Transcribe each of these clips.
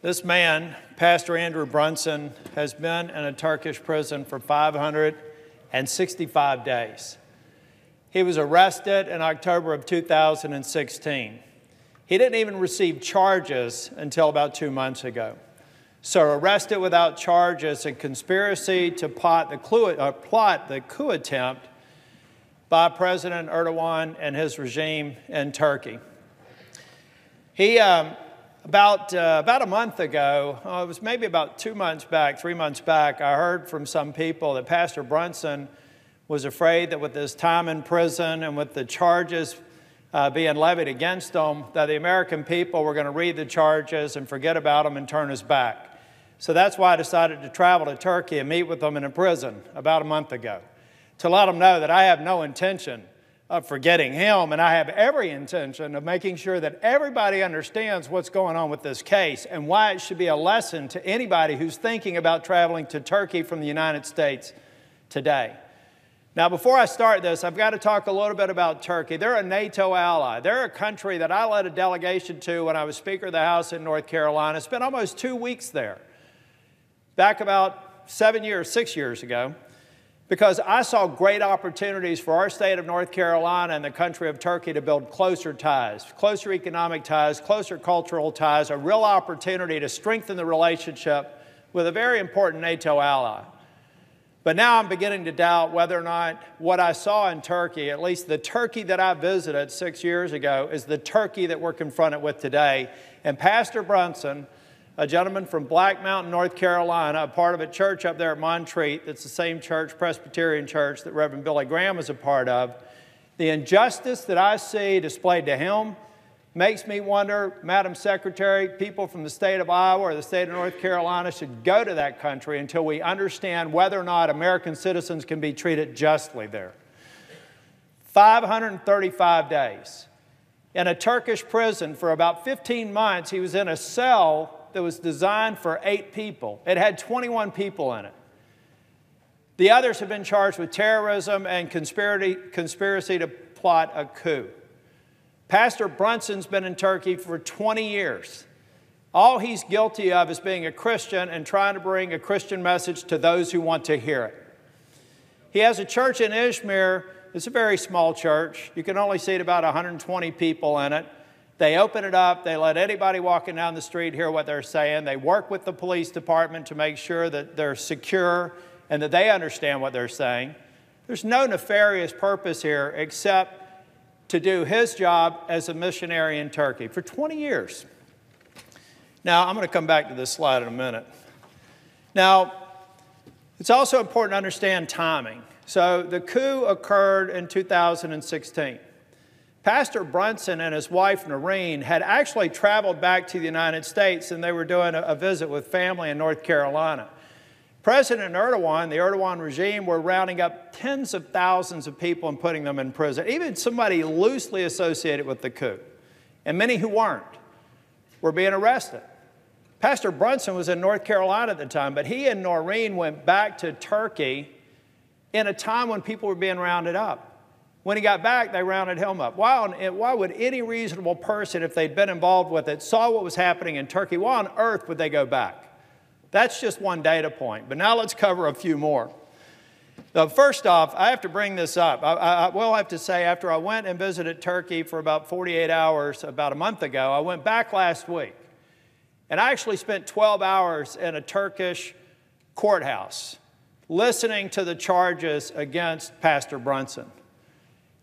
This man, Pastor Andrew Brunson, has been in a Turkish prison for 565 days. He was arrested in October of 2016. He didn't even receive charges until about 2 months ago. So arrested without charges in conspiracy to plot the coup attempt by President Erdogan and his regime in Turkey. About a month ago, it was maybe about 2 months back, 3 months back, I heard from some people that Pastor Brunson was afraid that with his time in prison and with the charges being levied against him, that the American people were going to read the charges and forget about them and turn his back. So that's why I decided to travel to Turkey and meet with them in a prison about a month ago, to let them know that I have no intention of forgetting him, and I have every intention of making sure that everybody understands what's going on with this case and why it should be a lesson to anybody who's thinking about traveling to Turkey from the United States today. Now, before I start this, I've got to talk a little bit about Turkey. They're a NATO ally. They're a country that I led a delegation to when I was Speaker of the House in North Carolina. Spent almost 2 weeks there, back about 6 years ago, because I saw great opportunities for our state of North Carolina and the country of Turkey to build closer ties, closer economic ties, closer cultural ties, a real opportunity to strengthen the relationship with a very important NATO ally. But now I'm beginning to doubt whether or not what I saw in Turkey, at least the Turkey that I visited 6 years ago, is the Turkey that we're confronted with today. And Pastor Brunson, a gentleman from Black Mountain, North Carolina, a part of a church up there at Montreat, that's the same church, Presbyterian church, that Reverend Billy Graham is a part of. The injustice that I see displayed to him makes me wonder, Madam Secretary, people from the state of Iowa or the state of North Carolina should go to that country until we understand whether or not American citizens can be treated justly there. 535 days. In a Turkish prison for about 15 months, he was in a cell that was designed for 8 people. It had 21 people in it. The others have been charged with terrorism and conspiracy to plot a coup. Pastor Brunson's been in Turkey for 20 years. All he's guilty of is being a Christian and trying to bring a Christian message to those who want to hear it. He has a church in Izmir. It's a very small church. You can only seat about 120 people in it. They open it up. They let anybody walking down the street hear what they're saying. They work with the police department to make sure that they're secure and that they understand what they're saying. There's no nefarious purpose here except to do his job as a missionary in Turkey for 20 years. Now, I'm going to come back to this slide in a minute. Now, it's also important to understand timing. So the coup occurred in 2016. Pastor Brunson and his wife, Noreen, had actually traveled back to the United States, and they were doing a visit with family in North Carolina. President Erdogan, the Erdogan regime, were rounding up tens of thousands of people and putting them in prison, even somebody loosely associated with the coup. And many who weren't were being arrested. Pastor Brunson was in North Carolina at the time, but he and Noreen went back to Turkey in a time when people were being rounded up. When he got back, they rounded him up. Why would any reasonable person, if they'd been involved with it, saw what was happening in Turkey, why on earth would they go back? That's just one data point. But now let's cover a few more. Now, first off, I have to bring this up. I will have to say, after I went and visited Turkey for about 48 hours about a month ago, I went back last week. And I actually spent 12 hours in a Turkish courthouse listening to the charges against Pastor Brunson.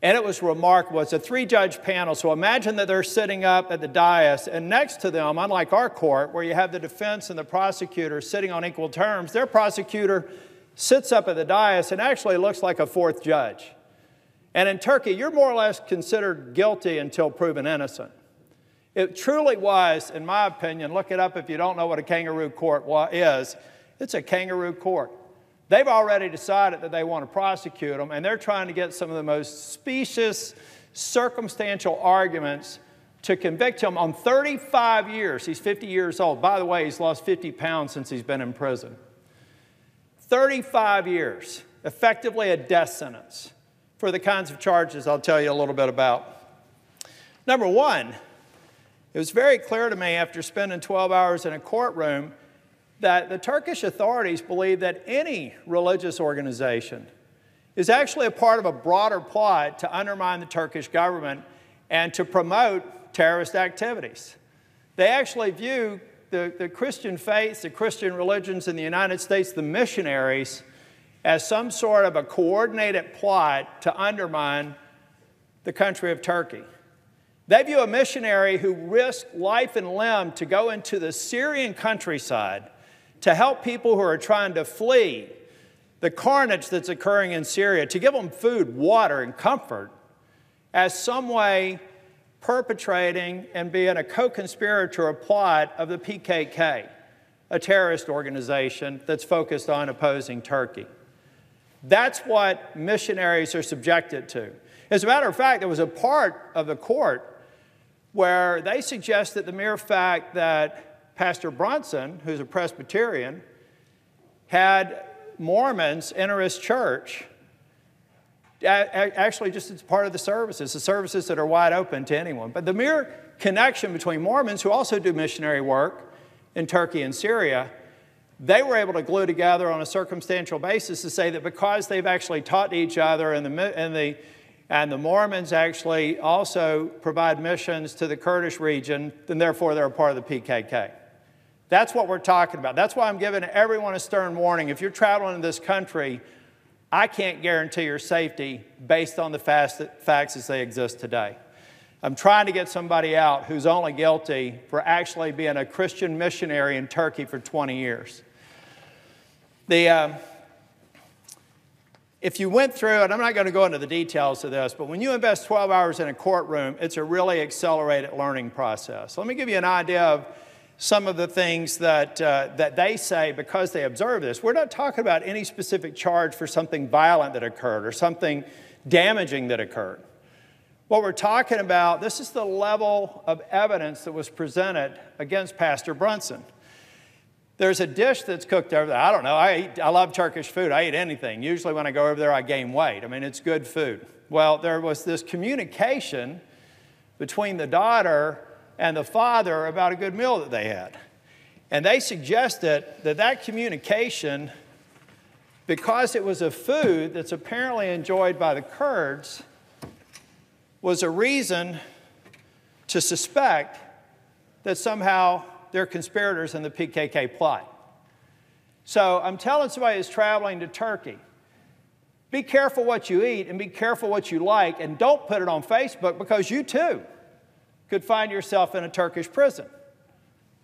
And it was remarkable. It's a 3-judge panel, so imagine that they're sitting up at the dais, and next to them, unlike our court, where you have the defense and the prosecutor sitting on equal terms, their prosecutor sits up at the dais and actually looks like a 4th judge. And in Turkey, you're more or less considered guilty until proven innocent. It truly was, in my opinion, look it up if you don't know what a kangaroo court is, it's a kangaroo court. They've already decided that they want to prosecute him, and they're trying to get some of the most specious, circumstantial arguments to convict him on 35 years. He's 50 years old. By the way, he's lost 50 pounds since he's been in prison. 35 years, effectively a death sentence for the kinds of charges I'll tell you a little bit about. Number one, it was very clear to me after spending 12 hours in a courtroom that the Turkish authorities believe that any religious organization is actually a part of a broader plot to undermine the Turkish government and to promote terrorist activities. They actually view the Christian faiths, the Christian religions in the United States, the missionaries, as some sort of a coordinated plot to undermine the country of Turkey. They view a missionary who risked life and limb to go into the Syrian countryside to help people who are trying to flee the carnage that's occurring in Syria, to give them food, water, and comfort, as some way perpetrating and being a co-conspirator or plot of the PKK, a terrorist organization that's focused on opposing Turkey. That's what missionaries are subjected to. As a matter of fact, there was a part of the court where they suggest that the mere fact that Pastor Brunson, who's a Presbyterian, had Mormons enter his church, actually just as part of the services that are wide open to anyone. But the mere connection between Mormons, who also do missionary work in Turkey and Syria, they were able to glue together on a circumstantial basis to say that because they've actually taught to each other and the Mormons actually also provide missions to the Kurdish region, then therefore they're a part of the PKK. That's what we're talking about. That's why I'm giving everyone a stern warning. If you're traveling in this country, I can't guarantee your safety based on the facts as they exist today. I'm trying to get somebody out who's only guilty for actually being a Christian missionary in Turkey for 20 years. If you went through, and I'm not going to go into the details of this, but when you invest 12 hours in a courtroom, it's a really accelerated learning process. Let me give you an idea of some of the things that they say because they observe this. We're not talking about any specific charge for something violent that occurred or something damaging that occurred. What we're talking about, this is the level of evidence that was presented against Pastor Brunson. There's a dish that's cooked over there. I don't know. I love Turkish food. I eat anything. Usually when I go over there, I gain weight. I mean, it's good food. Well, there was this communication between the daughter and the father about a good meal that they had. And they suggested that that communication, because it was a food that's apparently enjoyed by the Kurds, was a reason to suspect that somehow they're conspirators in the PKK plot. So I'm telling somebody who's traveling to Turkey, be careful what you eat and be careful what you like, and don't put it on Facebook because you too could find yourself in a Turkish prison.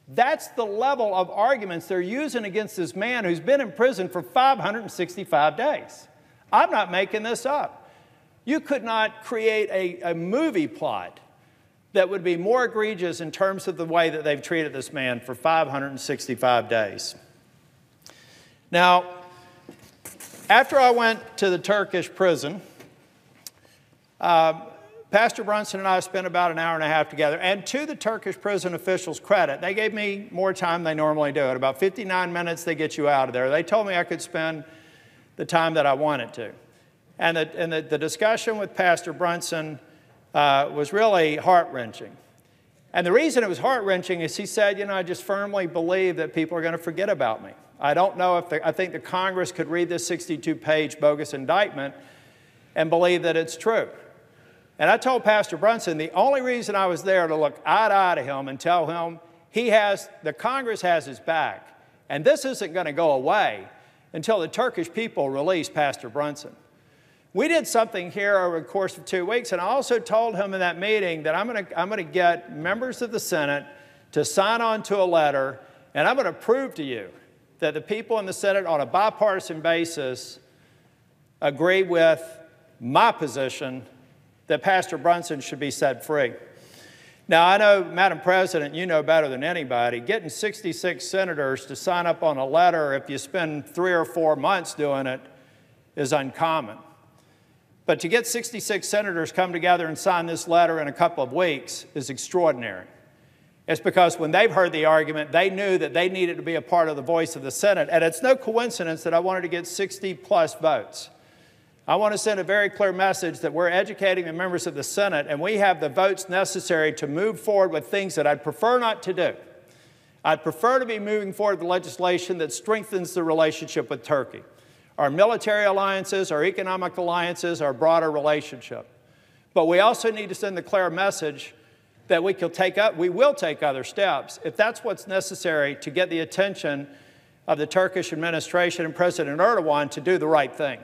That's the level of arguments they're using against this man who's been in prison for 565 days. I'm not making this up. You could not create a movie plot that would be more egregious in terms of the way that they've treated this man for 565 days. Now, after I went to the Turkish prison, Pastor Brunson and I spent about an hour and a half together, and to the Turkish prison officials' credit, they gave me more time than they normally do. At about 59 minutes, they get you out of there. They told me I could spend the time that I wanted to. And the discussion with Pastor Brunson was really heart-wrenching. And the reason it was heart-wrenching is he said, you know, I just firmly believe that people are going to forget about me. I don't know if I think the Congress could read this 62-page bogus indictment and believe that it's true. And I told Pastor Brunson the only reason I was there to look eye to eye to him and tell him the Congress has his back, and this isn't going to go away until the Turkish people release Pastor Brunson. We did something here over the course of 2 weeks, and I also told him in that meeting that I'm going to get members of the Senate to sign on to a letter, and I'm going to prove to you that the people in the Senate on a bipartisan basis agree with my position that Pastor Brunson should be set free. Now, I know, Madam President, you know better than anybody, getting 66 senators to sign up on a letter if you spend 3 or 4 months doing it is uncommon. But to get 66 senators come together and sign this letter in a couple of weeks is extraordinary. It's because when they've heard the argument, they knew that they needed to be a part of the voice of the Senate. And it's no coincidence that I wanted to get 60-plus votes. I want to send a very clear message that we're educating the members of the Senate, and we have the votes necessary to move forward with things that I'd prefer not to do. I'd prefer to be moving forward with legislation that strengthens the relationship with Turkey, our military alliances, our economic alliances, our broader relationship. But we also need to send the clear message that we will take other steps if that's what's necessary to get the attention of the Turkish administration and President Erdogan to do the right thing.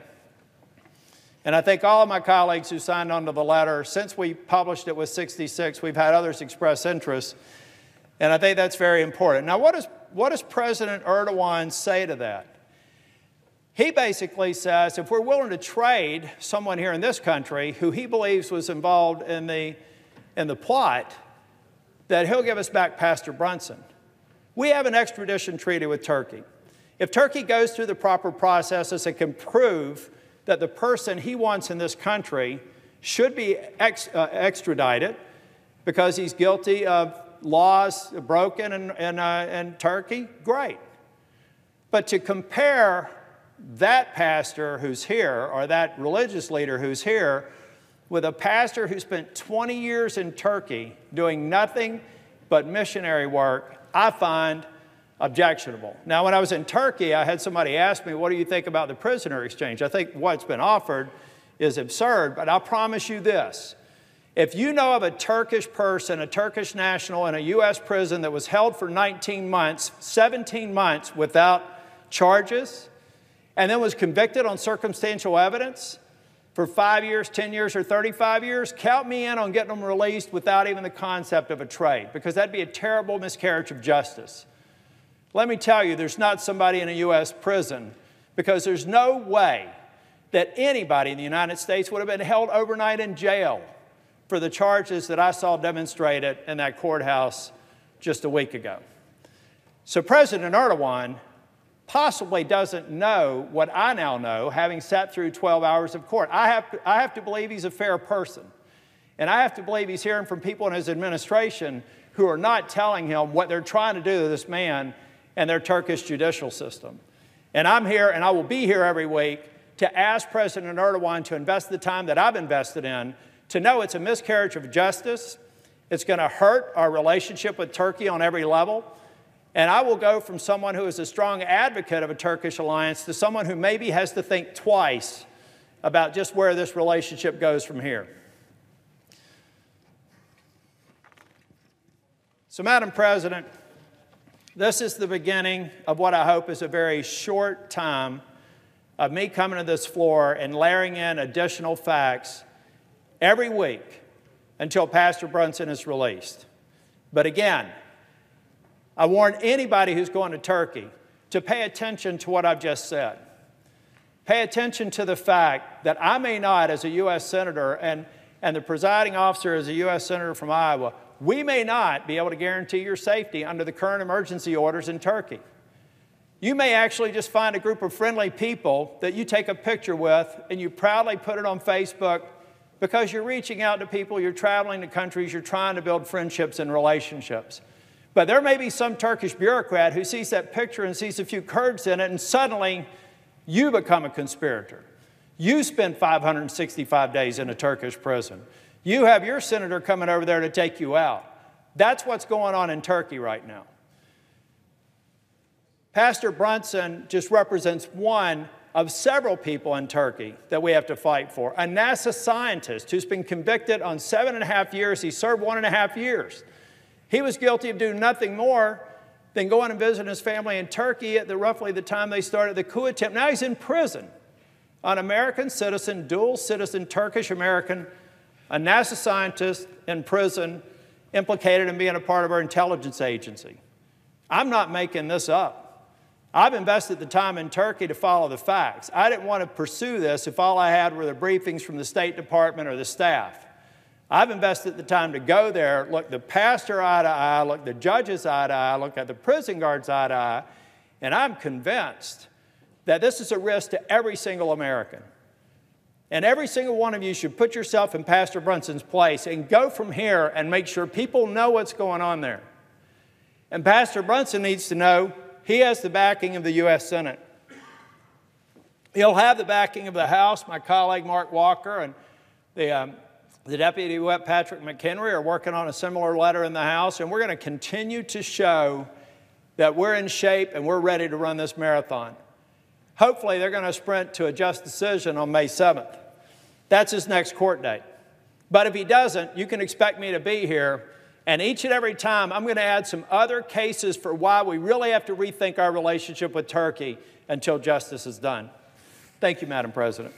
And I think all of my colleagues who signed on to the letter, since we published it with 66, we've had others express interest, and I think that's very important. Now, what does President Erdogan say to that? He basically says if we're willing to trade someone here in this country who he believes was involved in the plot, that he'll give us back Pastor Brunson. We have an extradition treaty with Turkey. If Turkey goes through the proper processes and can prove that the person he wants in this country should be extradited because he's guilty of laws broken in Turkey, great. But to compare that pastor who's here or that religious leader who's here with a pastor who spent 20 years in Turkey doing nothing but missionary work, I find objectionable. Now, when I was in Turkey, I had somebody ask me, what do you think about the prisoner exchange? I think what's been offered is absurd, but I'll promise you this. If you know of a Turkish person, a Turkish national in a U.S. prison that was held for 19 months, 17 months without charges, and then was convicted on circumstantial evidence for 5 years, 10 years, or 35 years, count me in on getting them released without even the concept of a trade, because that'd be a terrible miscarriage of justice. Let me tell you, there's not somebody in a U.S. prison, because there's no way that anybody in the United States would have been held overnight in jail for the charges that I saw demonstrated in that courthouse just a week ago. So President Erdogan possibly doesn't know what I now know, having sat through 12 hours of court. I have to believe he's a fair person. And I have to believe he's hearing from people in his administration who are not telling him what they're trying to do to this man and their Turkish judicial system. And I'm here, and I will be here every week, to ask President Erdogan to invest the time that I've invested in, to know it's a miscarriage of justice. It's going to hurt our relationship with Turkey on every level. And I will go from someone who is a strong advocate of a Turkish alliance to someone who maybe has to think twice about just where this relationship goes from here. So, Madam President, this is the beginning of what I hope is a very short time of me coming to this floor and layering in additional facts every week until Pastor Brunson is released. But again, I warn anybody who's going to Turkey to pay attention to what I've just said. Pay attention to the fact that I may not, as a U.S. Senator, and the presiding officer as a U.S. Senator from Iowa, we may not be able to guarantee your safety under the current emergency orders in Turkey. You may actually just find a group of friendly people that you take a picture with and you proudly put it on Facebook because you're reaching out to people, you're traveling to countries, you're trying to build friendships and relationships. But there may be some Turkish bureaucrat who sees that picture and sees a few Kurds in it, and suddenly you become a conspirator. You spend 565 days in a Turkish prison. You have your senator coming over there to take you out. That's what's going on in Turkey right now. Pastor Brunson just represents one of several people in Turkey that we have to fight for. A NASA scientist who's been convicted on 7.5 years. He served 1.5 years. He was guilty of doing nothing more than going and visiting his family in Turkey at roughly the time they started the coup attempt. Now he's in prison. An American citizen, dual citizen, Turkish-American, a NASA scientist in prison, implicated in being a part of our intelligence agency. I'm not making this up. I've invested the time in Turkey to follow the facts. I didn't want to pursue this if all I had were the briefings from the State Department or the staff. I've invested the time to go there, look the pastor eye to eye, look the judges eye to eye, look at the prison guards eye to eye, and I'm convinced that this is a risk to every single American. And every single one of you should put yourself in Pastor Brunson's place and go from here and make sure people know what's going on there. And Pastor Brunson needs to know he has the backing of the U.S. Senate. He'll have the backing of the House. My colleague Mark Walker and the Deputy Whip Patrick McHenry are working on a similar letter in the House, and we're going to continue to show that we're in shape and we're ready to run this marathon. Hopefully, they're going to sprint to a just decision on May 7th. That's his next court date. But if he doesn't, you can expect me to be here, and each and every time I'm going to add some other cases for why we really have to rethink our relationship with Turkey until justice is done. Thank you, Madam President.